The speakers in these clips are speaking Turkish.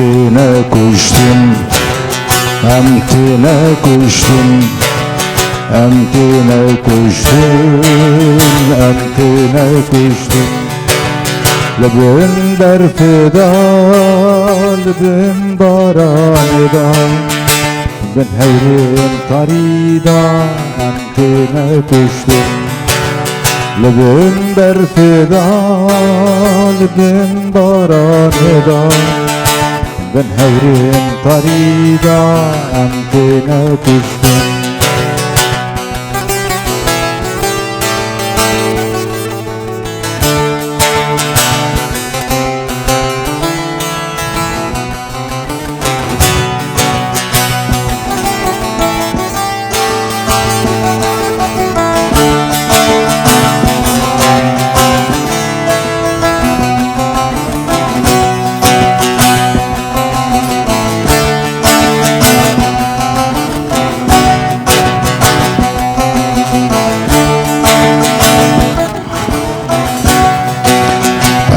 Emtine kuştum, emtine kuştum, emtine kuştum, emtine kuştum. Lebim berfida, lebim baranida, ben hevrim tarida, emtine kuştum. Lebim berfida, lebim baranida, ben hevrim tarida, emtine kuştum.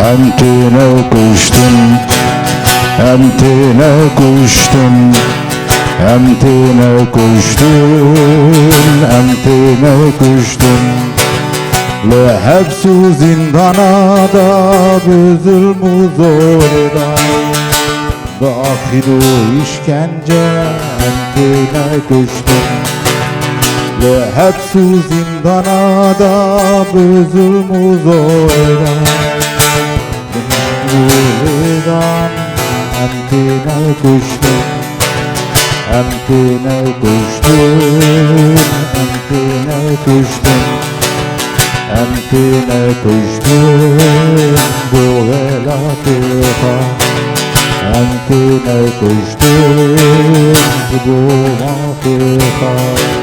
Emtine kuştum, emtine kuştum, emtine kuştum, emtine kuştum. Lehebsu zindanada büzülmü zorda, dahilu işkence emtine kuştum. Lehebsu zindanada büzülmü zorda, Buradan emtine kuştum, emtine kuştum, emtine kuştum, emtine kuştum. Bu velatıha emtine kuştum, bu matıha.